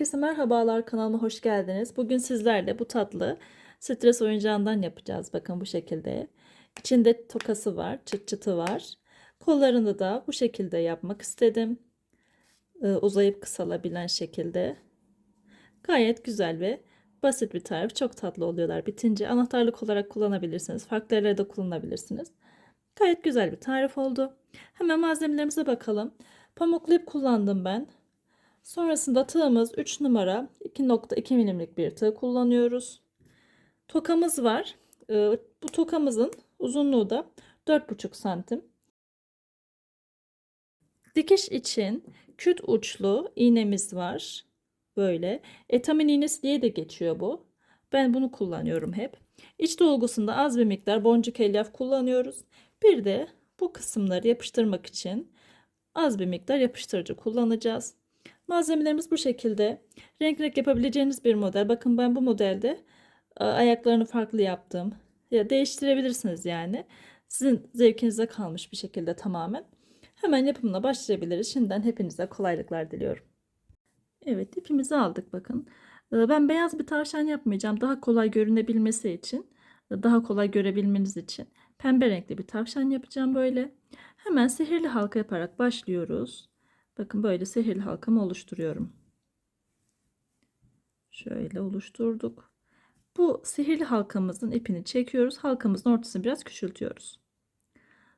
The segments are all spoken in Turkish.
Herkese merhabalar, kanalıma hoş geldiniz. Bugün sizlerle bu tatlı stres oyuncağından yapacağız. Bakın bu şekilde. İçinde tokası var, çıt çıtı var. Kollarını da bu şekilde yapmak istedim. Uzayıp kısalabilen şekilde. Gayet güzel ve basit bir tarif. Çok tatlı oluyorlar. Bitince anahtarlık olarak kullanabilirsiniz. Farklı yerlerde kullanabilirsiniz. Gayet güzel bir tarif oldu. Hemen malzemelerimize bakalım. Pamuklu ip kullandım ben. Sonrasında tığımız 3 numara 2,2 milimlik bir tığ kullanıyoruz. Tokamız var. Bu tokamızın uzunluğu da 4,5 santim. Dikiş için küt uçlu iğnemiz var. Böyle. Etamin iğnesi diye de geçiyor bu. Ben bunu kullanıyorum hep. İç dolgusunda az bir miktar boncuk elyaf kullanıyoruz. Bir de bu kısımları yapıştırmak için az bir miktar yapıştırıcı kullanacağız. Malzemelerimiz bu şekilde. Renk renk yapabileceğiniz bir model. Bakın ben bu modelde ayaklarını farklı yaptım. Ya değiştirebilirsiniz yani. Sizin zevkinize kalmış bir şekilde tamamen. Hemen yapımına başlayabiliriz. Şimdiden hepinize kolaylıklar diliyorum. Evet, ipimizi aldık bakın. Ben beyaz bir tavşan yapmayacağım. Daha kolay görünebilmesi için, daha kolay görebilmeniz için pembe renkli bir tavşan yapacağım böyle. Hemen sihirli halka yaparak başlıyoruz. Bakın böyle sihirli halkamı oluşturuyorum. Şöyle oluşturduk. Bu sihirli halkamızın ipini çekiyoruz. Halkamızın ortasını biraz küçültüyoruz.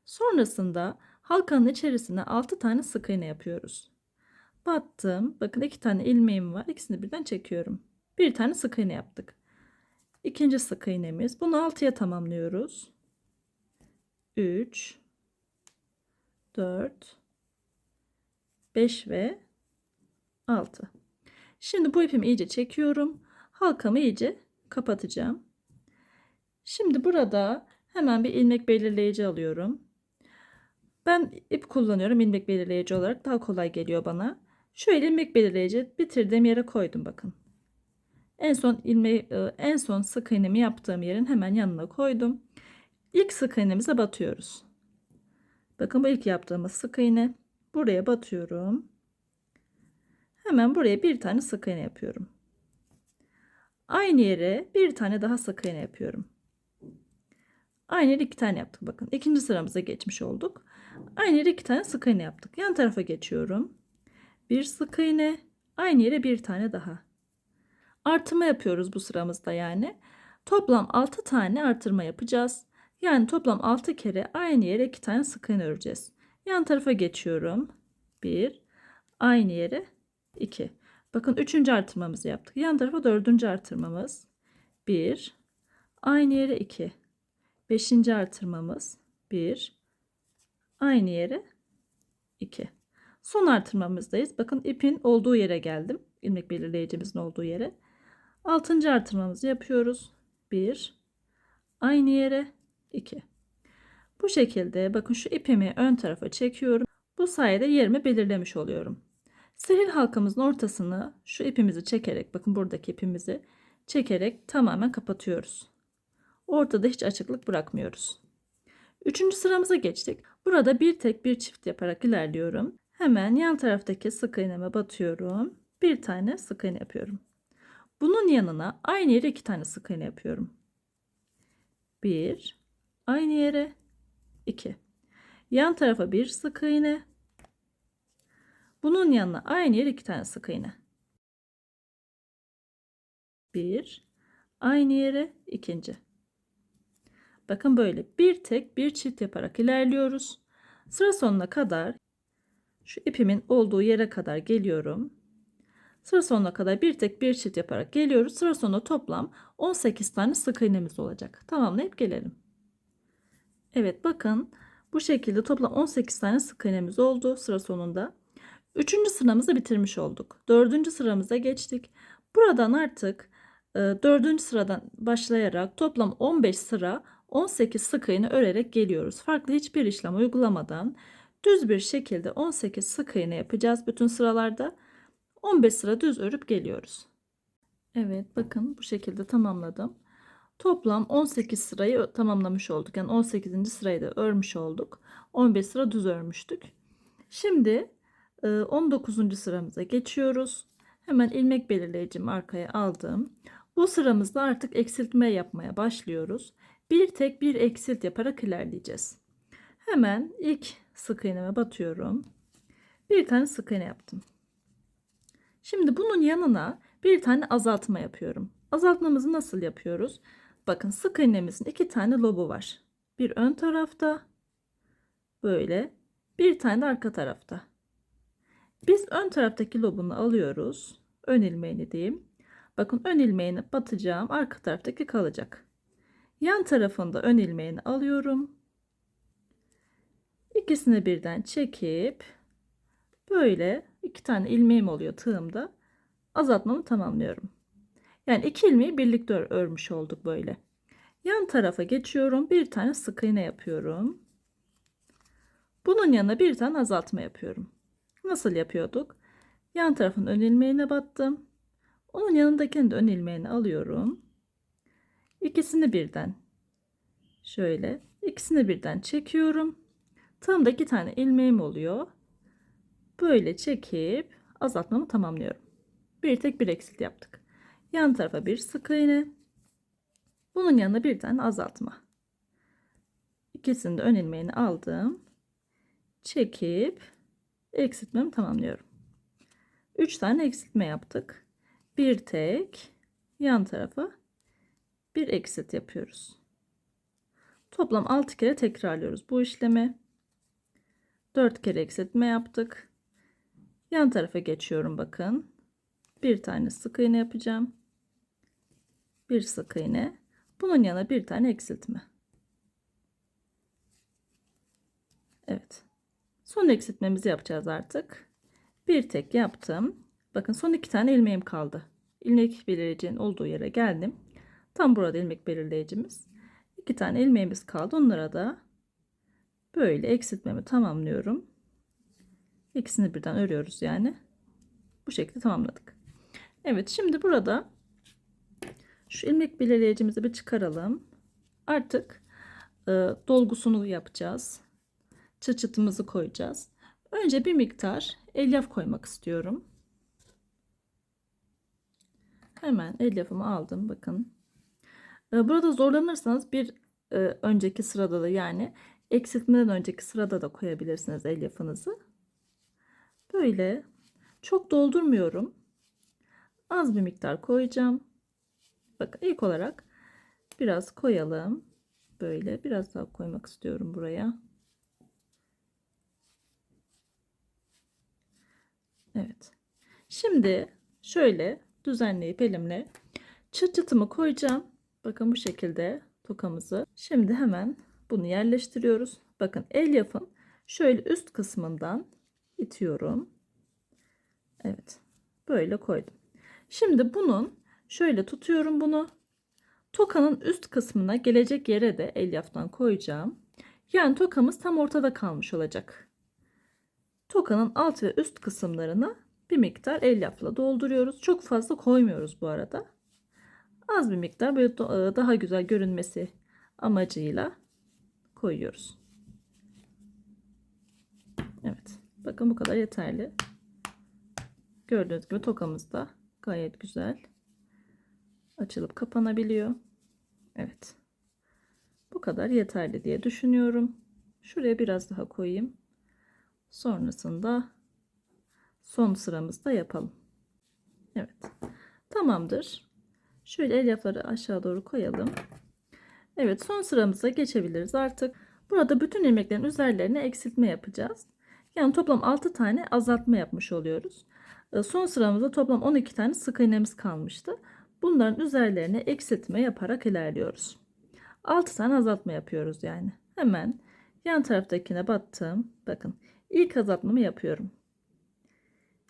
Sonrasında halkanın içerisine 6 tane sık iğne yapıyoruz. Battım. Bakın 2 tane ilmeğim var. İkisini birden çekiyorum. Bir tane sık iğne yaptık. İkinci sık iğnemiz. Bunu 6'ya tamamlıyoruz. 3, 4, 5 ve 6. Şimdi bu ipimi iyice çekiyorum. Halkamı iyice kapatacağım. Şimdi burada hemen bir ilmek belirleyici alıyorum. Ben ip kullanıyorum ilmek belirleyici olarak. Daha kolay geliyor bana. Şöyle ilmek belirleyici bitirdiğim yere koydum bakın. En son sık iğnemi yaptığım yerin hemen yanına koydum. İlk sık iğnemize batıyoruz. Bakın bu ilk yaptığımız sık iğne. Buraya batıyorum. Hemen buraya bir tane sık iğne yapıyorum. Aynı yere bir tane daha sık iğne yapıyorum. Aynı yere 2 tane yaptık bakın. İkinci sıramıza geçmiş olduk. Aynı yere 2 tane sık iğne yaptık. Yan tarafa geçiyorum. Bir sık iğne. Aynı yere bir tane daha. Artırma yapıyoruz bu sıramızda yani. Toplam 6 tane artırma yapacağız. Yani toplam 6 kere aynı yere 2 tane sık iğne öreceğiz. Yan tarafa geçiyorum. 1. Aynı yere 2. Bakın 3. artırmamızı yaptık. Yan tarafa 4. artırmamız. 1. Aynı yere 2. 5. artırmamız. 1. Aynı yere 2. Son artırmamızdayız. Bakın ipin olduğu yere geldim. İlmek belirleyicimizin olduğu yere. 6. artırmamızı yapıyoruz. 1. Aynı yere 2. Bu şekilde bakın şu ipimi ön tarafa çekiyorum. Bu sayede yerimi belirlemiş oluyorum. Sihir halkamızın ortasını şu ipimizi çekerek bakın buradaki ipimizi çekerek tamamen kapatıyoruz. Ortada hiç açıklık bırakmıyoruz. Üçüncü sıramıza geçtik. Burada bir tek bir çift yaparak ilerliyorum. Hemen yan taraftaki sık iğneme batıyorum. Bir tane sık iğne yapıyorum. Bunun yanına aynı yere 2 tane sık iğne yapıyorum. 1. Aynı yere 2. Yan tarafa bir sık iğne. Bunun yanına aynı yere 2 tane sık iğne. 1. Aynı yere ikinci. Bakın böyle bir tek bir çift yaparak ilerliyoruz. Sıra sonuna kadar şu ipimin olduğu yere kadar geliyorum. Sıra sonuna kadar bir tek bir çift yaparak geliyoruz. Sıra sonunda toplam 18 tane sık iğnemiz olacak. Tamamlayıp gelelim. Evet bakın bu şekilde toplam 18 tane sık iğnemiz oldu sıra sonunda. Üçüncü sıramızı bitirmiş olduk. Dördüncü sıramıza geçtik. Buradan artık dördüncü sıradan başlayarak toplam 15 sıra 18 sık iğne örerek geliyoruz. Farklı hiçbir işlem uygulamadan düz bir şekilde 18 sık iğne yapacağız bütün sıralarda. 15 sıra düz örüp geliyoruz. Evet bakın bu şekilde tamamladım. Toplam 18 sırayı tamamlamış olduk. Yani 18. sırayı da örmüş olduk. 15 sıra düz örmüştük. Şimdi 19. sıramıza geçiyoruz. Hemen ilmek belirleyicimi arkaya aldım. Bu sıramızda artık eksiltme yapmaya başlıyoruz. Bir tek bir eksilt yaparak ilerleyeceğiz. Hemen ilk sık iğneme batıyorum. Bir tane sık iğne yaptım. Şimdi bunun yanına bir tane azaltma yapıyorum. Azaltmamızı nasıl yapıyoruz? Bakın sık iğnemizin iki tane lobu var. Bir ön tarafta böyle, bir tane de arka tarafta. Biz ön taraftaki lobunu alıyoruz. Ön ilmeğini diyeyim. Bakın ön ilmeğini batacağım. Arka taraftaki kalacak. Yan tarafında ön ilmeğini alıyorum. İkisini birden çekip böyle iki tane ilmeğim oluyor tığımda. Azaltmamı tamamlıyorum. Yani iki ilmeği birlikte örmüş olduk böyle. Yan tarafa geçiyorum. Bir tane sık iğne yapıyorum. Bunun yanına bir tane azaltma yapıyorum. Nasıl yapıyorduk? Yan tarafın ön ilmeğine battım. Onun yanındakini de ön ilmeğini alıyorum. İkisini birden şöyle ikisini birden çekiyorum. Tığımda iki tane ilmeğim oluyor. Böyle çekip azaltmamı tamamlıyorum. Bir tek bir eksilt yaptık. Yan tarafa bir sık iğne. Bunun yanına bir tane azaltma. İkisini de ön ilmeğini aldım. Çekip eksiltmemi tamamlıyorum. 3 tane eksiltme yaptık. Bir tek yan tarafa bir eksilt yapıyoruz. Toplam 6 kere tekrarlıyoruz bu işlemi. 4 kere eksiltme yaptık. Yan tarafa geçiyorum bakın. Bir tane sık iğne yapacağım. Bir sık iğne. Bunun yanına bir tane eksiltme. Evet. Son eksiltmemizi yapacağız artık. Bir tek yaptım. Bakın son iki tane ilmeğim kaldı. İlmek belirleyicinin olduğu yere geldim. Tam burada ilmek belirleyicimiz. İki tane ilmeğimiz kaldı. Onlara da böyle eksiltmemi tamamlıyorum. İkisini birden örüyoruz yani. Bu şekilde tamamladık. Evet, şimdi burada şu ilmek belirleyicimizi bir çıkaralım. Artık dolgusunu yapacağız. Çıçıtımızı koyacağız. Önce bir miktar elyaf koymak istiyorum. Hemen elyafımı aldım. Bakın. Burada zorlanırsanız bir önceki sırada da yani eksiltmeden önceki sırada da koyabilirsiniz elyafınızı. Böyle çok doldurmuyorum. Az bir miktar koyacağım. Bakın ilk olarak biraz koyalım. Böyle biraz daha koymak istiyorum buraya. Evet. Şimdi şöyle düzenleyip elimle çıt çıtımı koyacağım. Bakın bu şekilde tokamızı. Şimdi hemen bunu yerleştiriyoruz. Bakın elyafın şöyle üst kısmından itiyorum. Evet. Böyle koydum. Şimdi bunun şöyle tutuyorum bunu. Tokanın üst kısmına gelecek yere de elyaftan koyacağım. Yani tokamız tam ortada kalmış olacak. Tokanın alt ve üst kısımlarını bir miktar elyafla dolduruyoruz. Çok fazla koymuyoruz bu arada. Az bir miktar böyle daha güzel görünmesi amacıyla koyuyoruz. Evet. Bakın bu kadar yeterli. Gördüğünüz gibi tokamız da gayet güzel açılıp kapanabiliyor. Evet. Bu kadar yeterli diye düşünüyorum. Şuraya biraz daha koyayım. Sonrasında son sıramızda yapalım. Evet. Tamamdır. Şöyle elyafları aşağı doğru koyalım. Evet, son sıramıza geçebiliriz artık. Burada bütün ilmeklerin üzerlerine eksiltme yapacağız. Yani toplam 6 tane azaltma yapmış oluyoruz. Son sıramızda toplam 12 tane sık iğnemiz kalmıştı. Bunların üzerlerine eksiltme yaparak ilerliyoruz. 6 tane azaltma yapıyoruz yani. Hemen yan taraftakine battım. Bakın ilk azaltmamı yapıyorum.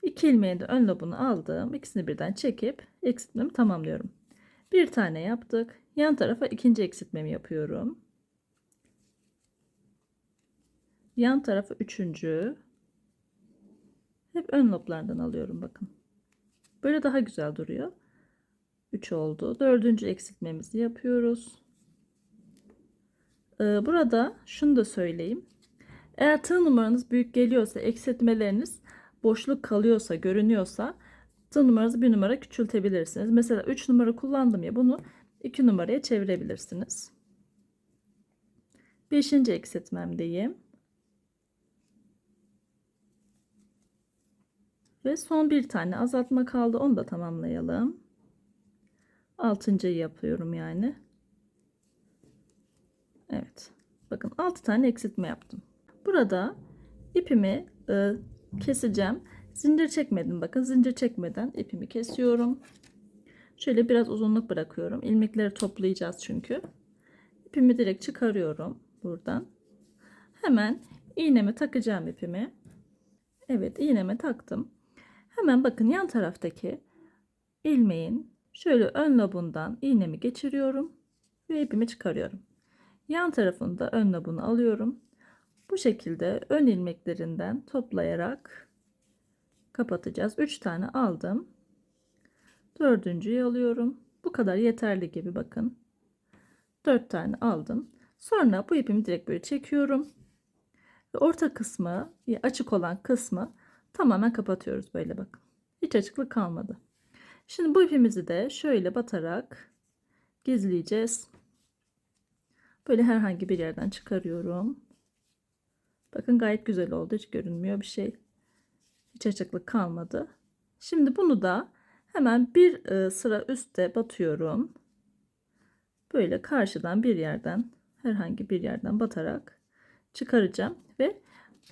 2 ilmeğin de ön lobunu aldım. İkisini birden çekip eksiltmemi tamamlıyorum. Bir tane yaptık. Yan tarafa ikinci eksiltmemi yapıyorum. Yan tarafa üçüncü. Hep ön loblardan alıyorum bakın. Böyle daha güzel duruyor. 3 oldu. Dördüncü eksiltmemizi yapıyoruz. Burada şunu da söyleyeyim. Eğer tığ numaranız büyük geliyorsa, eksiltmeleriniz boşluk kalıyorsa, görünüyorsa Tığ numaranızı 1 numara küçültebilirsiniz. Mesela 3 numara kullandım ya, bunu 2 numaraya çevirebilirsiniz. 5. eksiltmemdeyim. Ve son bir tane azaltma kaldı. Onu da tamamlayalım. 6.'yı yapıyorum yani. Evet. Bakın 6 tane eksiltme yaptım. Burada ipimi keseceğim. Zincir çekmedim. Bakın zincir çekmeden ipimi kesiyorum. Şöyle biraz uzunluk bırakıyorum. İlmekleri toplayacağız çünkü. İpimi direkt çıkarıyorum buradan. Hemen iğnemi takacağım ipimi. Evet, iğnemi taktım. Hemen bakın yan taraftaki ilmeğin şöyle ön lobundan iğnemi geçiriyorum ve ipimi çıkarıyorum. Yan tarafında ön lobunu alıyorum. Bu şekilde ön ilmeklerinden toplayarak kapatacağız. 3 tane aldım. 4.'yü alıyorum. Bu kadar yeterli gibi, bakın. 4 tane aldım. Sonra bu ipimi direkt böyle çekiyorum. Ve orta kısmı, açık olan kısmı tamamen kapatıyoruz böyle, bakın. Hiç açıklık kalmadı. Şimdi bu ipimizi de şöyle batarak gizleyeceğiz. Böyle herhangi bir yerden çıkarıyorum. Bakın gayet güzel oldu. Hiç görünmüyor bir şey. Hiç açıklık kalmadı. Şimdi bunu da hemen bir sıra üstte batıyorum. Böyle karşıdan bir yerden, herhangi bir yerden batarak çıkaracağım ve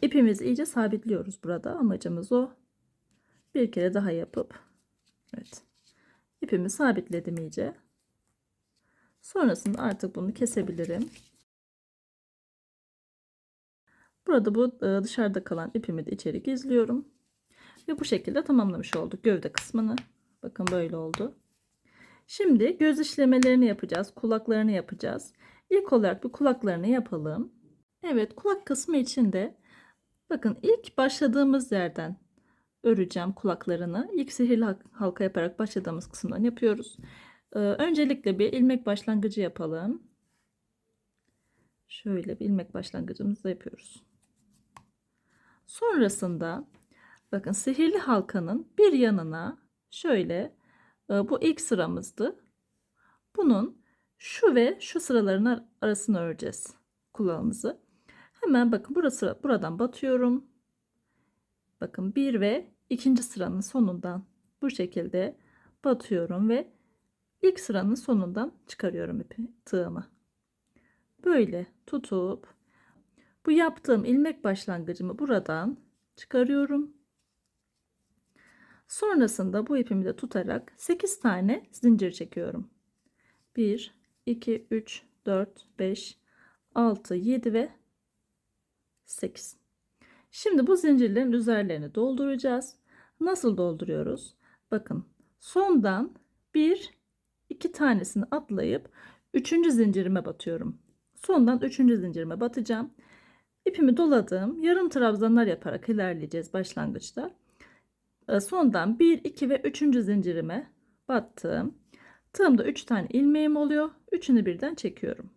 ipimizi iyice sabitliyoruz burada. Amacımız o. Bir kere daha yapıp, evet, ipimi sabitledim iyice. Sonrasında artık bunu kesebilirim. Burada bu dışarıda kalan ipimi de içeri gizliyorum. Ve bu şekilde tamamlamış olduk gövde kısmını. Bakın böyle oldu. Şimdi göz işlemelerini yapacağız. Kulaklarını yapacağız. İlk olarak bir kulaklarını yapalım. Evet, kulak kısmı için de bakın ilk başladığımız yerden öreceğim kulaklarını. İlk sihirli halka yaparak başladığımız kısımdan yapıyoruz. Öncelikle bir ilmek başlangıcı yapalım. Şöyle bir ilmek başlangıcımızı yapıyoruz. Sonrasında bakın sihirli halkanın bir yanına şöyle, bu ilk sıramızdı. Bunun şu ve şu sıraların arasını öreceğiz kulağımızı. Hemen bakın burası, buradan batıyorum. Bakın bir ve ikinci sıranın sonundan bu şekilde batıyorum ve ilk sıranın sonundan çıkarıyorum ipi, tığımı. Böyle tutup bu yaptığım ilmek başlangıcımı buradan çıkarıyorum. Sonrasında bu ipimi de tutarak 8 tane zincir çekiyorum. 1, 2, 3, 4, 5, 6, 7 ve 8. Şimdi bu zincirlerin üzerlerini dolduracağız. Nasıl dolduruyoruz? Bakın sondan 1, 2 tanesini atlayıp 3. zincirime batıyorum. Sondan 3. zincirime batacağım. İpimi doladım. Yarım trabzanlar yaparak ilerleyeceğiz başlangıçta. Sondan 1, 2 ve 3. zincirime battım. Tığımda 3 tane ilmeğim oluyor. Üçünü birden çekiyorum.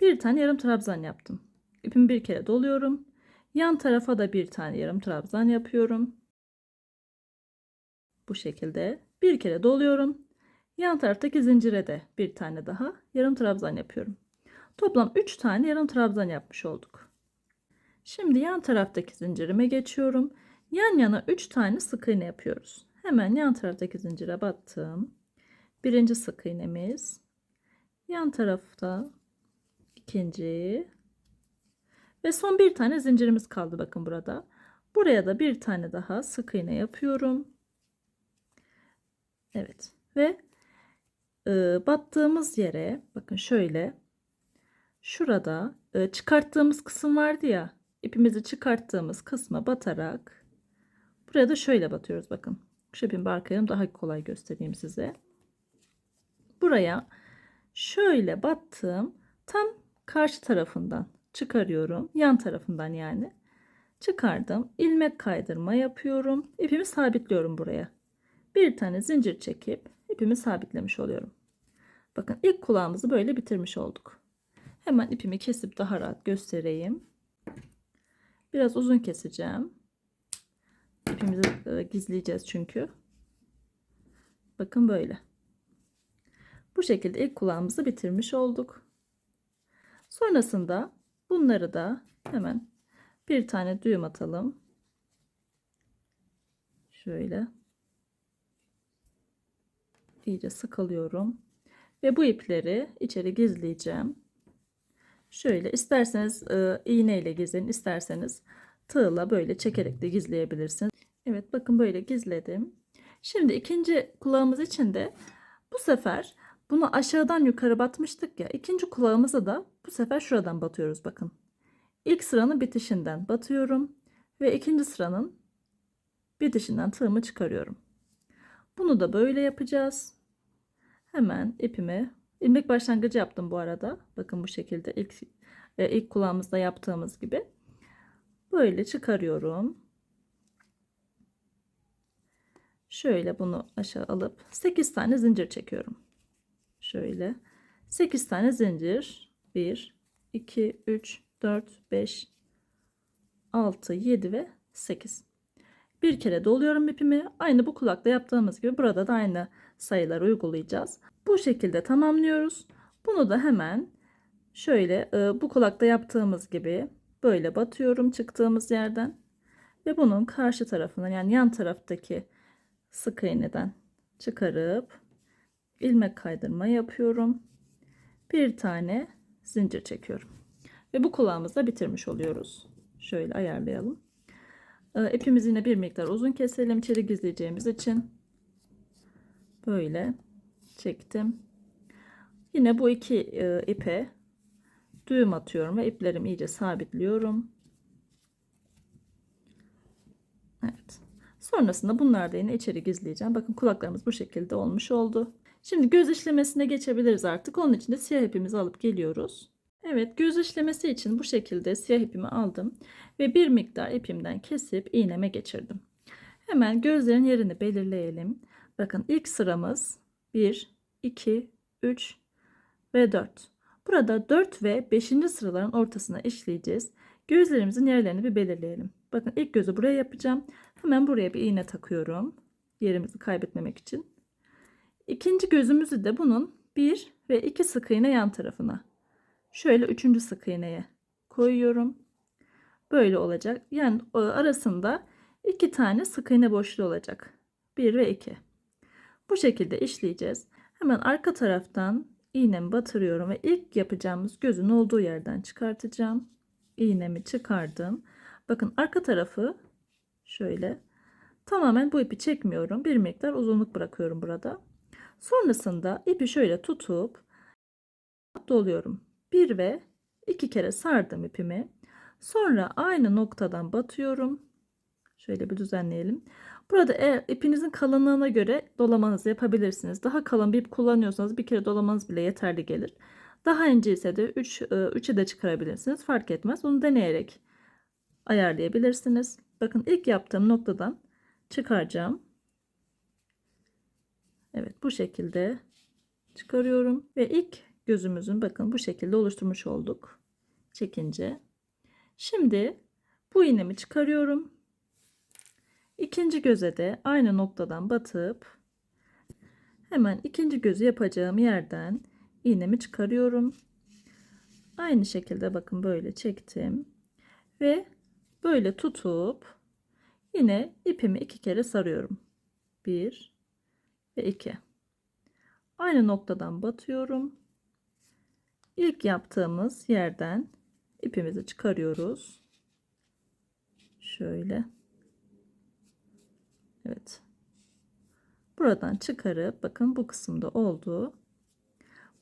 Bir tane yarım trabzan yaptım. İpimi bir kere doluyorum. Yan tarafa da bir tane yarım trabzan yapıyorum. Bu şekilde bir kere doluyorum. Yan taraftaki zincire de bir tane daha yarım trabzan yapıyorum. Toplam 3 tane yarım trabzan yapmış olduk. Şimdi yan taraftaki zincirime geçiyorum. Yan yana 3 tane sık iğne yapıyoruz. Hemen yan taraftaki zincire battım. Birinci sık iğnemiz. Yan tarafta ikinci. Ve son bir tane zincirimiz kaldı bakın burada. Buraya da bir tane daha sık iğne yapıyorum. Evet. Ve battığımız yere bakın şöyle. Şurada çıkarttığımız kısım vardı ya. İpimizi çıkarttığımız kısma batarak buraya da şöyle batıyoruz bakın. Şu ipimi arkaya daha kolay göstereyim size. Buraya şöyle battım. Tam karşı tarafından çıkarıyorum. Yan tarafından yani. Çıkardım. İlmek kaydırma yapıyorum. İpimi sabitliyorum buraya. Bir tane zincir çekip ipimi sabitlemiş oluyorum. Bakın ilk kulağımızı böyle bitirmiş olduk. Hemen ipimi kesip daha rahat göstereyim. Biraz uzun keseceğim. ipimizi gizleyeceğiz çünkü. Bakın böyle. Bu şekilde ilk kulağımızı bitirmiş olduk. Sonrasında bunları da hemen bir tane düğüm atalım. Şöyle. İyice sıkılıyorum. Ve bu ipleri içeri gizleyeceğim. Şöyle isterseniz iğne ile gizleyin, isterseniz tığla böyle çekerek de gizleyebilirsiniz. Evet, bakın böyle gizledim. Şimdi ikinci kulağımız için de bu sefer bunu aşağıdan yukarı batmıştık ya. İkinci kulağımıza da bu sefer şuradan batıyoruz bakın. İlk sıranın bitişinden batıyorum ve ikinci sıranın bitişinden tığımı çıkarıyorum. Bunu da böyle yapacağız. Hemen ipimi ilmek başlangıcı yaptım bu arada. Bakın bu şekilde ilk kulağımızda yaptığımız gibi. Böyle çıkarıyorum. Şöyle bunu aşağı alıp 8 tane zincir çekiyorum. Şöyle 8 tane zincir. 1, 2, 3, 4, 5, 6, 7 ve 8. Bir kere doluyorum ipimi. Aynı bu kulakta yaptığımız gibi burada da aynı sayıları uygulayacağız. Bu şekilde tamamlıyoruz. Bunu da hemen şöyle bu kulakta yaptığımız gibi böyle batıyorum çıktığımız yerden ve bunun karşı tarafından yani yan taraftaki sık iğneden çıkarıp ilmek kaydırma yapıyorum. Bir tane zincir çekiyorum ve bu kulağımızda bitirmiş oluyoruz. Şöyle ayarlayalım. İpimizi yine bir miktar uzun keselim içeri gizleyeceğimiz için. Böyle çektim. Yine bu iki ipe düğüm atıyorum ve iplerimi iyice sabitliyorum. Evet. Sonrasında bunları da yine içeri gizleyeceğim. Bakın kulaklarımız bu şekilde olmuş oldu. Şimdi göz işlemesine geçebiliriz artık. Onun için de siyah ipimizi alıp geliyoruz. Evet, göz işlemesi için bu şekilde siyah ipimi aldım ve bir miktar ipimden kesip iğneme geçirdim. Hemen gözlerin yerini belirleyelim. Bakın ilk sıramız 1, 2, 3 ve 4. Burada 4 ve 5. sıraların ortasına işleyeceğiz. Gözlerimizin yerlerini bir belirleyelim. Bakın ilk gözü buraya yapacağım. Hemen buraya bir iğne takıyorum. Yerimizi kaybetmemek için. İkinci gözümüzü de bunun 1 ve 2 sık iğne yan tarafına. Şöyle 3. sık iğneye koyuyorum. Böyle olacak. Yani arasında 2 tane sık iğne boşluğu olacak. 1 ve 2. Bu şekilde işleyeceğiz. Hemen arka taraftan iğnemi batırıyorum ve ilk yapacağımız gözün olduğu yerden çıkartacağım. İğnemi çıkardım. Bakın arka tarafı şöyle tamamen bu ipi çekmiyorum. Bir miktar uzunluk bırakıyorum burada. Sonrasında ipi şöyle tutup doluyorum. 1 ve 2 kere sardım ipimi. Sonra aynı noktadan batıyorum. Şöyle bir düzenleyelim. Burada eğer ipinizin kalınlığına göre dolamanızı yapabilirsiniz. Daha kalın bir ip kullanıyorsanız bir kere dolamanız bile yeterli gelir. Daha ince ise de 3'e de çıkarabilirsiniz. Fark etmez. Onu deneyerek ayarlayabilirsiniz. Bakın ilk yaptığım noktadan çıkaracağım. Evet, bu şekilde çıkarıyorum ve ilk gözümüzün bakın bu şekilde oluşturmuş olduk. Çekince. Şimdi bu iğnemi çıkarıyorum. İkinci göze de aynı noktadan batıp hemen ikinci gözü yapacağım yerden iğnemi çıkarıyorum. Aynı şekilde bakın böyle çektim ve böyle tutup yine ipimi 2 kere sarıyorum. 1 ve 2. Aynı noktadan batıyorum. İlk yaptığımız yerden ipimizi çıkarıyoruz. Şöyle. Evet. Buradan çıkarıp bakın bu kısımda oldu.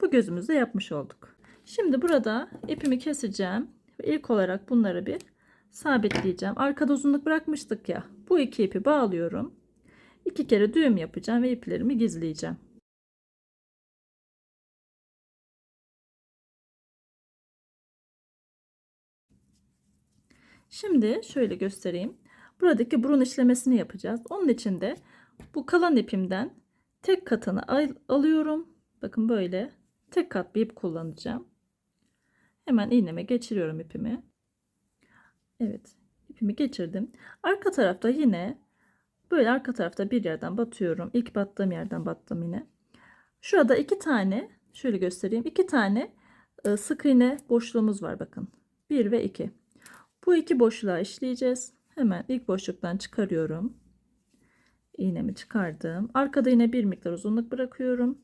Bu gözümüzü de yapmış olduk. Şimdi burada ipimi keseceğim. Ve ilk olarak bunları bir sabitleyeceğim. Arkada uzunluk bırakmıştık ya. Bu iki ipi bağlıyorum. 2 kere düğüm yapacağım ve iplerimi gizleyeceğim. Şimdi şöyle göstereyim. Buradaki burun işlemesini yapacağız. Onun için de bu kalan ipimden tek katını alıyorum. Bakın böyle tek kat bir ip kullanacağım. Hemen iğneme geçiriyorum ipimi. Evet, ipimi geçirdim. Arka tarafta yine Böyle arka tarafta bir yerden batıyorum. İlk battığım yerden battım yine. Şurada 2 tane, şöyle göstereyim. 2 tane sık iğne boşluğumuz var bakın. 1 ve 2. Bu iki boşluğa işleyeceğiz. Hemen ilk boşluktan çıkarıyorum. İğnemi çıkardım. Arkada yine bir miktar uzunluk bırakıyorum.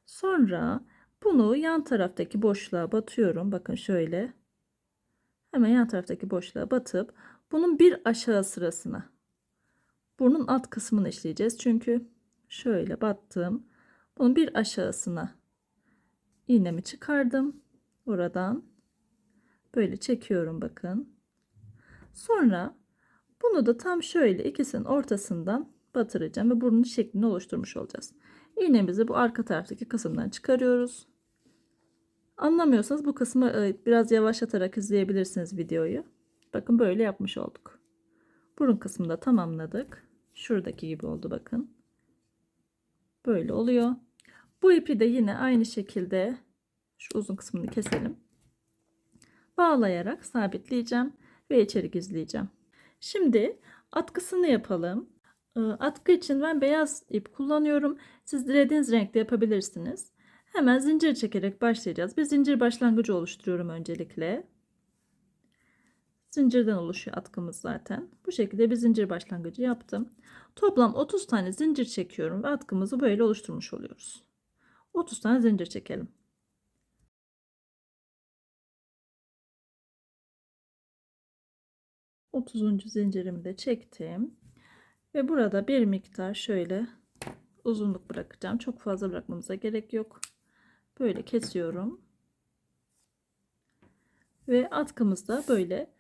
Sonra bunu yan taraftaki boşluğa batıyorum. Bakın şöyle. Hemen yan taraftaki boşluğa batıp bunun bir aşağı sırasına, burnun alt kısmını işleyeceğiz. Çünkü şöyle battım. Bunun bir aşağısına iğnemi çıkardım. Oradan böyle çekiyorum bakın. Sonra bunu da tam şöyle ikisinin ortasından batıracağım ve burnun şeklini oluşturmuş olacağız. İğnemizi bu arka taraftaki kısımdan çıkarıyoruz. Anlamıyorsanız bu kısmı biraz yavaşlatarak izleyebilirsiniz videoyu. Bakın böyle yapmış olduk. Burun kısmını da tamamladık. Şuradaki gibi oldu bakın. Böyle oluyor. Bu ipi de yine aynı şekilde şu uzun kısmını keselim. Bağlayarak sabitleyeceğim ve içeri gizleyeceğim. Şimdi atkısını yapalım. Atkı için ben beyaz ip kullanıyorum. Siz dilediğiniz renkte yapabilirsiniz. Hemen zincir çekerek başlayacağız. Bir zincir başlangıcı oluşturuyorum öncelikle. Zincirden oluşuyor atkımız zaten. Bu şekilde bir zincir başlangıcı yaptım. Toplam 30 tane zincir çekiyorum ve atkımızı böyle oluşturmuş oluyoruz. 30 tane zincir çekelim. Otuzuncu zincirimi de çektim. Ve burada bir miktar şöyle uzunluk bırakacağım. Çok fazla bırakmamıza gerek yok. Böyle kesiyorum. Ve atkımız da böyle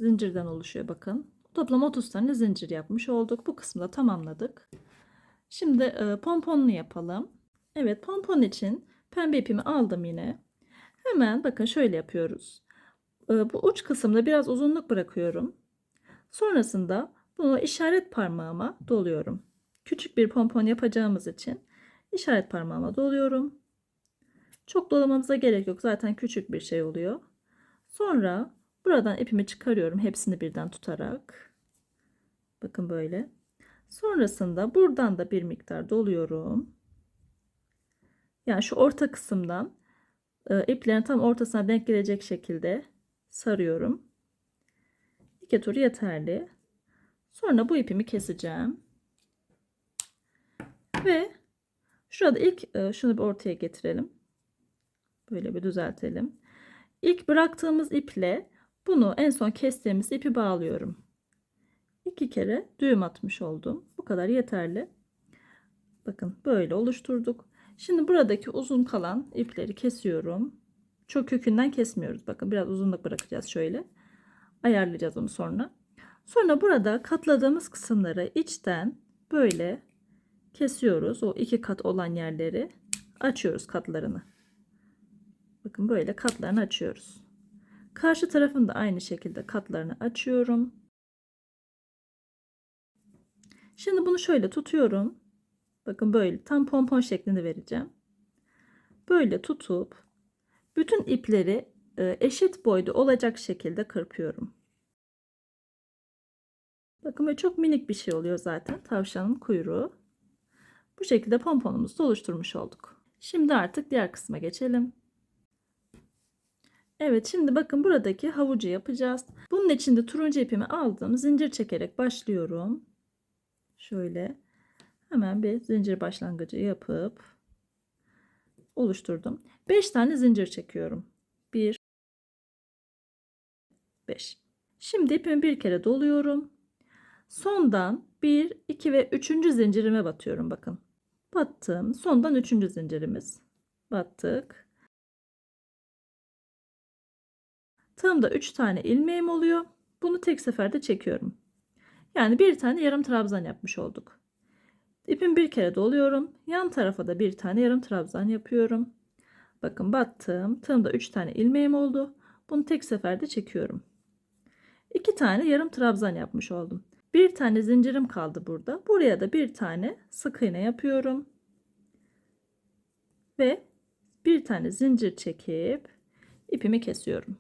zincirden oluşuyor bakın. Toplam 30 tane zincir yapmış olduk. Bu kısmı da tamamladık. Şimdi pomponunu yapalım. Evet, pompon için pembe ipimi aldım yine. Hemen bakın şöyle yapıyoruz. Bu uç kısımda biraz uzunluk bırakıyorum. Sonrasında bunu işaret parmağıma doluyorum. Küçük bir pompon yapacağımız için işaret parmağıma doluyorum. Çok dolamamıza gerek yok. Zaten küçük bir şey oluyor. Sonra buradan ipimi çıkarıyorum. Hepsini birden tutarak. Bakın böyle. Sonrasında buradan da bir miktar doluyorum. Yani şu orta kısımdan iplerin tam ortasına denk gelecek şekilde sarıyorum. 2 tur yeterli. Sonra bu ipimi keseceğim. Ve şurada ilk şunu bir ortaya getirelim. Böyle bir düzeltelim. İlk bıraktığımız iple bunu en son kestiğimiz ipi bağlıyorum. 2 kere düğüm atmış oldum. Bu kadar yeterli. Bakın böyle oluşturduk. Şimdi buradaki uzun kalan ipleri kesiyorum. Çok kökünden kesmiyoruz. Bakın biraz uzunluk bırakacağız şöyle. Ayarlayacağız onu sonra. Sonra burada katladığımız kısımları içten böyle kesiyoruz. O 2 kat olan yerleri açıyoruz katlarını. Bakın böyle katlarını açıyoruz. Karşı tarafın da aynı şekilde katlarını açıyorum. Şimdi bunu şöyle tutuyorum. Bakın böyle tam pompon şeklinde vereceğim. Böyle tutup bütün ipleri eşit boyda olacak şekilde kırpıyorum. Bakın böyle çok minik bir şey oluyor zaten. Tavşanın kuyruğu. Bu şekilde pomponumuzu da oluşturmuş olduk. Şimdi artık diğer kısma geçelim. Evet, şimdi bakın buradaki havucu yapacağız. Bunun için de turuncu ipimi aldım. Zincir çekerek başlıyorum. Şöyle hemen bir zincir başlangıcı yapıp oluşturdum. 5 tane zincir çekiyorum. 1, 5. Şimdi ipimi bir kere doluyorum. Sondan 1, 2 ve 3. zincirime batıyorum bakın. Battım. Sondan 3. zincirimiz. Battık. Tığımda 3 tane ilmeğim oluyor. Bunu tek seferde çekiyorum. Yani bir tane yarım trabzan yapmış olduk. İpimi bir kere doluyorum. Yan tarafa da bir tane yarım trabzan yapıyorum. Bakın battım. Tığımda 3 tane ilmeğim oldu. Bunu tek seferde çekiyorum. 2 tane yarım trabzan yapmış oldum. Bir tane zincirim kaldı burada. Buraya da bir tane sık iğne yapıyorum. Ve bir tane zincir çekip ipimi kesiyorum.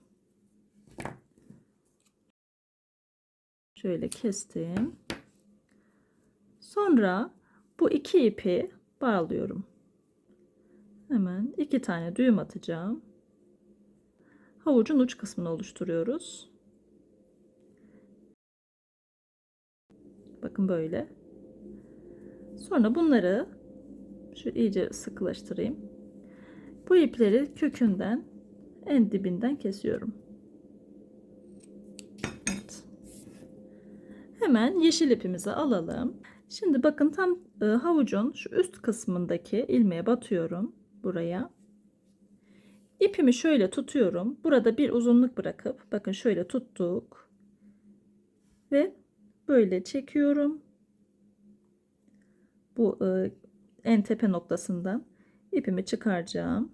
Şöyle kestim. Sonra bu iki ipi bağlıyorum. Hemen 2 tane düğüm atacağım. Havucun uç kısmını oluşturuyoruz. Bakın böyle. Sonra bunları şu iyice sıkılaştırayım. Bu ipleri kökünden en dibinden kesiyorum. Evet. Hemen yeşil ipimizi alalım. Şimdi bakın tam havucun şu üst kısmındaki ilmeğe batıyorum buraya. İpimi şöyle tutuyorum. Burada bir uzunluk bırakıp bakın şöyle tuttuk ve böyle çekiyorum. Bu en tepe noktasından ipimi çıkaracağım.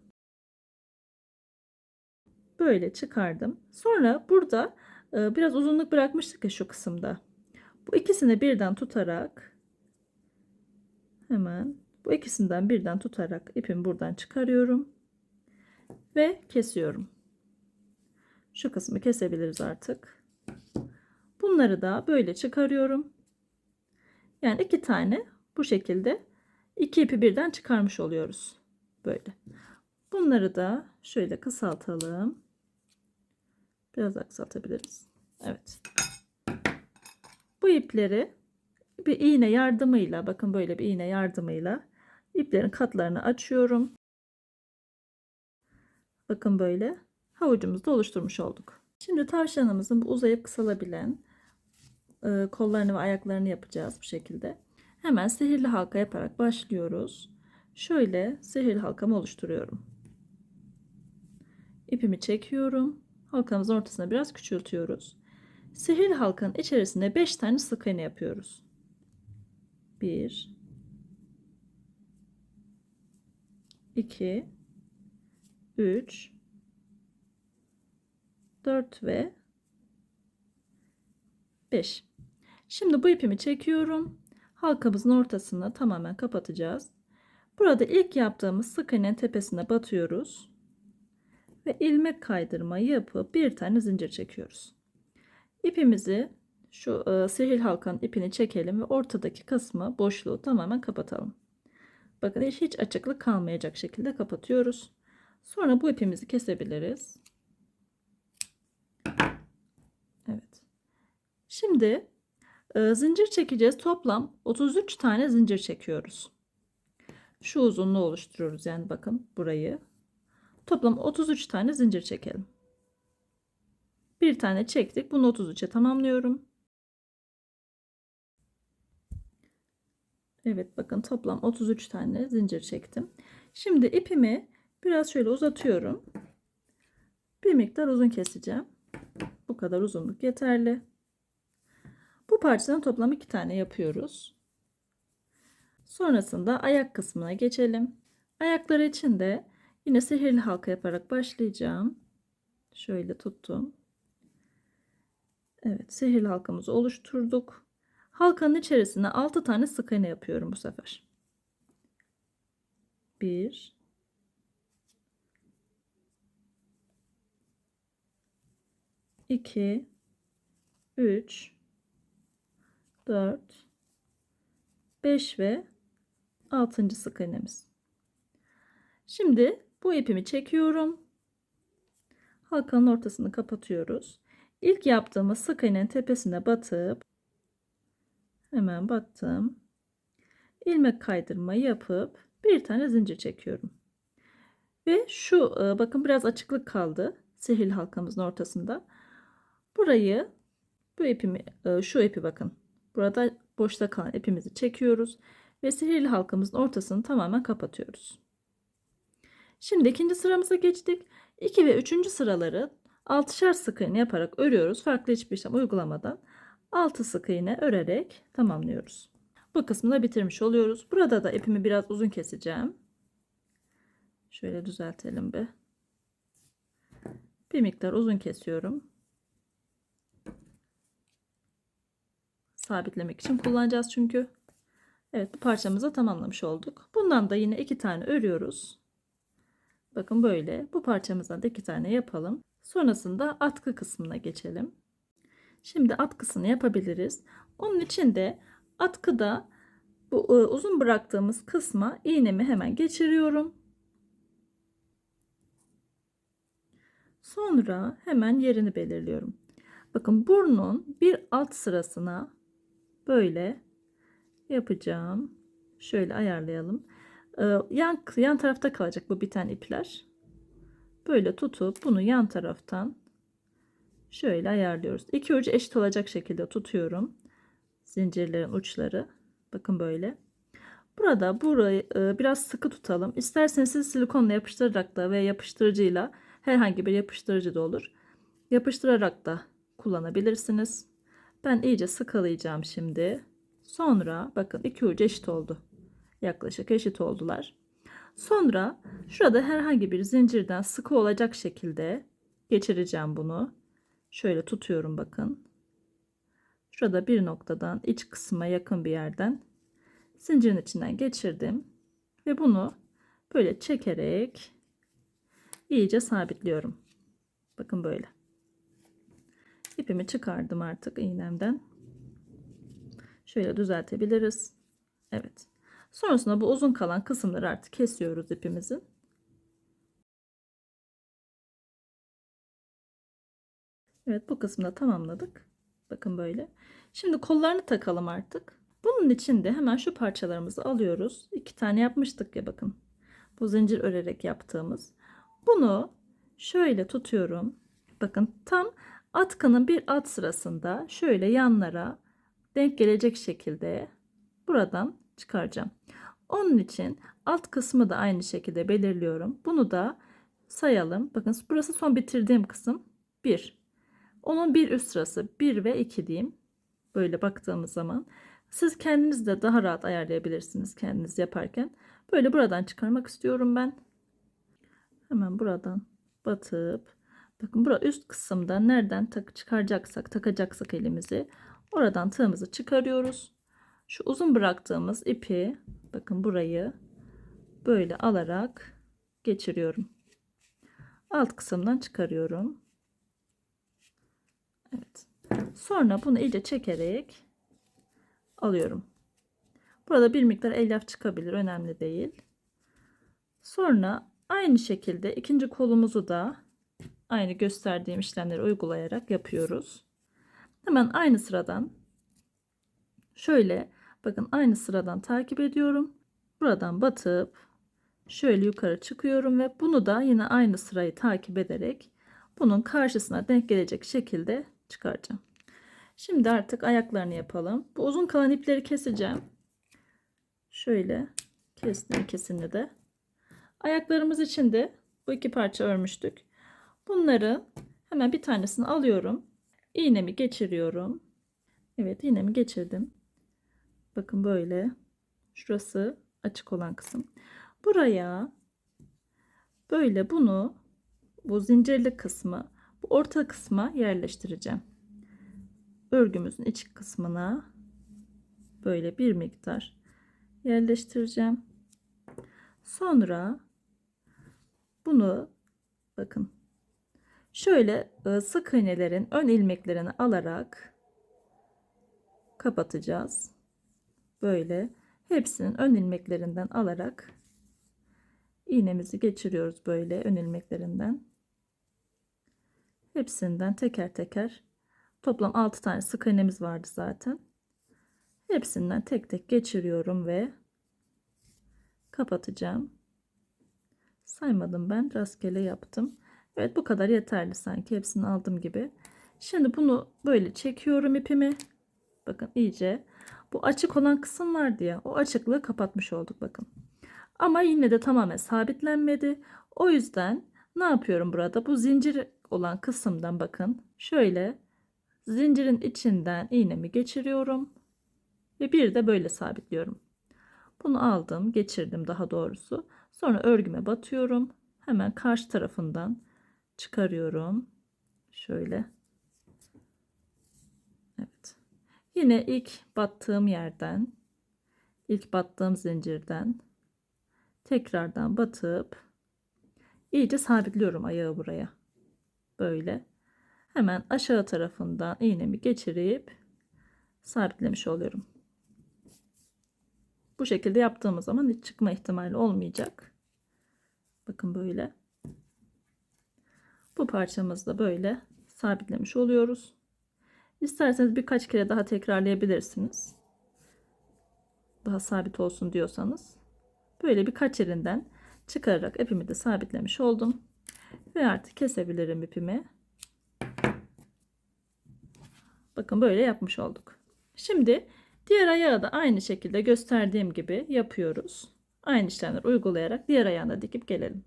Böyle çıkardım. Sonra burada biraz uzunluk bırakmıştık ya şu kısımda. Bu ikisini birden tutarak hemen bu ikisinden birden tutarak ipimi buradan çıkarıyorum ve kesiyorum. Şu kısmı kesebiliriz artık. Bunları da böyle çıkarıyorum. Yani iki tane bu şekilde iki ipi birden çıkarmış oluyoruz. Böyle. Bunları da şöyle kısaltalım. Biraz daha kısaltabiliriz. Evet. Bu ipleri bir iğne yardımıyla, bakın böyle bir iğne yardımıyla iplerin katlarını açıyorum. Bakın böyle havucumuzu da oluşturmuş olduk. Şimdi tavşanımızın bu uzayıp kısalabilen kollarını ve ayaklarını yapacağız bu şekilde. Hemen sihirli halka yaparak başlıyoruz. Şöyle sihirli halkamı oluşturuyorum. İpimi çekiyorum. Halkamızın ortasına biraz küçültüyoruz. Sihirli halkanın içerisine 5 tane sık iğne yapıyoruz. 1 2 3 4 ve 5. Şimdi bu ipimi çekiyorum. Halkamızın ortasını tamamen kapatacağız. Burada ilk yaptığımız sık iğnenin tepesine batıyoruz. Ve ilmek kaydırma yapıp bir tane zincir çekiyoruz. İpimizi şu sihirli halkanın ipini çekelim ve ortadaki kısmı, boşluğu tamamen kapatalım. Bakın hiç açıklık kalmayacak şekilde kapatıyoruz. Sonra bu ipimizi kesebiliriz. Evet. Şimdi zincir çekeceğiz. Toplam 33 tane zincir çekiyoruz. Şu uzunluğu oluşturuyoruz. Yani bakın burayı. Toplam 33 tane zincir çekelim. Bir tane çektik. Bunu 33'e tamamlıyorum. Evet bakın toplam 33 tane zincir çektim. Şimdi ipimi biraz şöyle uzatıyorum. Bir miktar uzun keseceğim. Bu kadar uzunluk yeterli. Bu parçadan toplam 2 tane yapıyoruz. Sonrasında ayak kısmına geçelim. Ayakları için de yine sihirli halka yaparak başlayacağım. Şöyle tuttum. Evet, sihirli halkamızı oluşturduk. Halkanın içerisine 6 tane sık iğne yapıyorum bu sefer. 1 2 3 4 5 ve 6. sık iğnemiz. Şimdi bu ipimi çekiyorum. Halkanın ortasını kapatıyoruz. İlk yaptığımız sık iğnenin tepesine batıp hemen battım. İlmek kaydırma yapıp bir tane zincir çekiyorum. Ve şu bakın biraz açıklık kaldı sihirli halkamızın ortasında. Burayı bu ipimi şu ipi bakın. Burada boşta kalan ipimizi çekiyoruz ve sihirli halkamızın ortasını tamamen kapatıyoruz. Şimdi ikinci sıramıza geçtik. 2 ve 3. sıraları 6'şer sık iğne yaparak örüyoruz. Farklı hiçbir işlem uygulamadan 6 sık iğne örerek tamamlıyoruz. Bu kısmı da bitirmiş oluyoruz. Burada da ipimi biraz uzun keseceğim. Şöyle düzeltelim bir. Bir miktar uzun kesiyorum. Sabitlemek için kullanacağız çünkü. Evet bu parçamızı tamamlamış olduk. Bundan da yine 2 tane örüyoruz. Bakın böyle. Bu parçamızdan da 2 tane yapalım. Sonrasında atkı kısmına geçelim. Şimdi atkısını yapabiliriz. Onun için de atkıda Bu uzun bıraktığımız kısma iğnemi hemen geçiriyorum. Sonra hemen yerini belirliyorum. Bakın burnun bir alt sırasına böyle yapacağım. Şöyle ayarlayalım. Yan tarafta kalacak bu biten ipler. Böyle tutup bunu yan taraftan şöyle ayarlıyoruz. İki ucu eşit olacak şekilde tutuyorum. Zincirlerin uçları. Bakın böyle. Burada burayı biraz sıkı tutalım. İsterseniz siz silikonla yapıştırarak da ve yapıştırıcıyla, herhangi bir yapıştırıcı da olur, yapıştırarak da kullanabilirsiniz. Ben iyice sıkılayacağım şimdi. Sonra bakın iki ucu eşit oldu. Yaklaşık eşit oldular. Sonra şurada herhangi bir zincirden sıkı olacak şekilde geçireceğim bunu. Şöyle tutuyorum bakın. Şurada bir noktadan iç kısma yakın bir yerden zincirin içinden geçirdim ve bunu böyle çekerek iyice sabitliyorum. Bakın böyle. İpimi çıkardım artık iğnemden. Şöyle düzeltebiliriz. Evet. Sonrasında bu uzun kalan kısımları artık kesiyoruz ipimizin. Evet, bu kısmı da tamamladık. Bakın böyle. Şimdi kollarını takalım artık. Bunun için de hemen şu parçalarımızı alıyoruz. 2 tane yapmıştık ya bakın. Bu zincir örerek yaptığımız. Bunu şöyle tutuyorum. Bakın tam atkının bir alt sırasında şöyle yanlara denk gelecek şekilde buradan çıkaracağım. Onun için alt kısmı da aynı şekilde belirliyorum. Bunu da sayalım. Bakın burası son bitirdiğim kısım 1. Onun bir üst sırası 1 ve 2 diyeyim. Böyle baktığımız zaman siz kendiniz de daha rahat ayarlayabilirsiniz kendiniz yaparken. Böyle buradan çıkarmak istiyorum ben. Hemen buradan batıp bakın bura üst kısımda nereden takacaksak elimizi oradan tığımızı çıkarıyoruz. Şu uzun bıraktığımız ipi bakın burayı böyle alarak geçiriyorum. Alt kısımdan çıkarıyorum. Evet. Sonra bunu iyice çekerek alıyorum. Burada bir miktar elyaf çıkabilir, önemli değil. Sonra aynı şekilde ikinci kolumuzu da aynı gösterdiğim işlemleri uygulayarak yapıyoruz. Hemen aynı sıradan şöyle bakın aynı sıradan takip ediyorum. Buradan batıp şöyle yukarı çıkıyorum ve bunu da yine aynı sırayı takip ederek bunun karşısına denk gelecek şekilde çıkaracağım. Şimdi artık ayaklarını yapalım. Bu uzun kalan ipleri keseceğim. Şöyle kestim ikisini de. Ayaklarımız için de bu iki parça örmüştük. Bunları hemen bir tanesini alıyorum. İğnemi geçiriyorum. Evet, iğnemi geçirdim. Bakın böyle. Şurası açık olan kısım. Buraya böyle bunu bu zincirli kısmı bu orta kısma yerleştireceğim. Örgümüzün iç kısmına böyle bir miktar yerleştireceğim. Sonra bunu bakın şöyle sık iğnelerin ön ilmeklerini alarak kapatacağız. Böyle hepsinin ön ilmeklerinden alarak iğnemizi geçiriyoruz böyle ön ilmeklerinden. Hepsinden teker teker toplam 6 tane sık iğnemiz vardı zaten. Hepsinden tek tek geçiriyorum ve kapatacağım. Saymadım, ben rastgele yaptım. Evet, bu kadar yeterli sanki, hepsini aldım gibi. Şimdi bunu böyle çekiyorum ipimi. Bakın iyice bu açık olan kısım vardı ya, o açıklığı kapatmış olduk bakın. Ama yine de tamamen sabitlenmedi. O yüzden ne yapıyorum burada? Bu zincir olan kısımdan bakın şöyle zincirin içinden iğnemi geçiriyorum ve bir de böyle sabitliyorum. Bunu aldım, geçirdim daha doğrusu. Sonra örgüme batıyorum. Hemen karşı tarafından çıkarıyorum. Şöyle. Evet. Yine ilk battığım yerden, ilk battığım zincirden tekrardan batıp iyice sabitliyorum ayağı buraya. Böyle. Hemen aşağı tarafından iğnemi geçirip sabitlemiş oluyorum. Bu şekilde yaptığımız zaman hiç çıkma ihtimali olmayacak. Bakın böyle. Bu parçamızı da böyle sabitlemiş oluyoruz. İsterseniz birkaç kere daha tekrarlayabilirsiniz. Daha sabit olsun diyorsanız. Böyle birkaç yerinden çıkararak ipimi de sabitlemiş oldum. Ve artık kesebilirim ipimi. Bakın böyle yapmış olduk. Şimdi diğer ayağı da aynı şekilde gösterdiğim gibi yapıyoruz. Aynı işlemleri uygulayarak diğer ayağını dikip gelelim.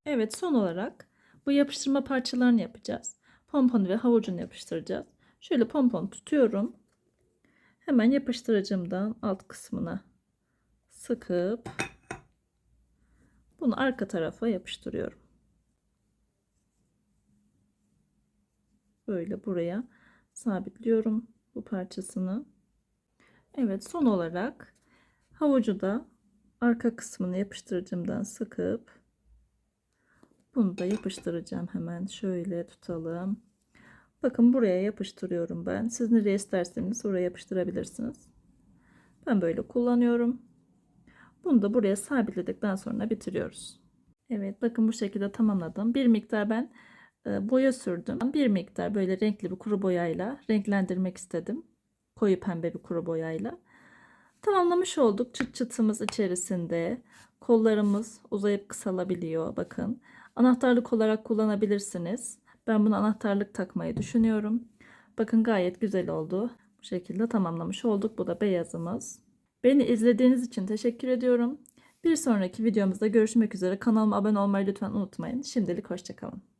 Evet, son olarak bu yapıştırma parçalarını yapacağız. Pomponu ve havucunu yapıştıracağız. Şöyle pomponu tutuyorum. Hemen yapıştırıcımdan alt kısmına sıkıp bunu arka tarafa yapıştırıyorum. Böyle buraya sabitliyorum bu parçasını. Evet, son olarak havucu da arka kısmını yapıştırıcımdan sıkıp bunu da yapıştıracağım. Hemen şöyle tutalım. Bakın buraya yapıştırıyorum ben. Siz nereye isterseniz oraya yapıştırabilirsiniz. Ben böyle kullanıyorum. Bunu da buraya sabitledikten sonra bitiriyoruz. Evet, bakın bu şekilde tamamladım. Bir miktar ben boya sürdüm. Bir miktar böyle renkli bir kuru boyayla renklendirmek istedim. Koyu pembe bir kuru boyayla. Tamamlamış olduk. Çıt çıtımız içerisinde. Kollarımız uzayıp kısalabiliyor. Bakın. Anahtarlık olarak kullanabilirsiniz. Ben bunu anahtarlık takmayı düşünüyorum. Bakın gayet güzel oldu. Bu şekilde tamamlamış olduk. Bu da beyazımız. Beni izlediğiniz için teşekkür ediyorum. Bir sonraki videomuzda görüşmek üzere. Kanalıma abone olmayı lütfen unutmayın. Şimdilik hoşça kalın.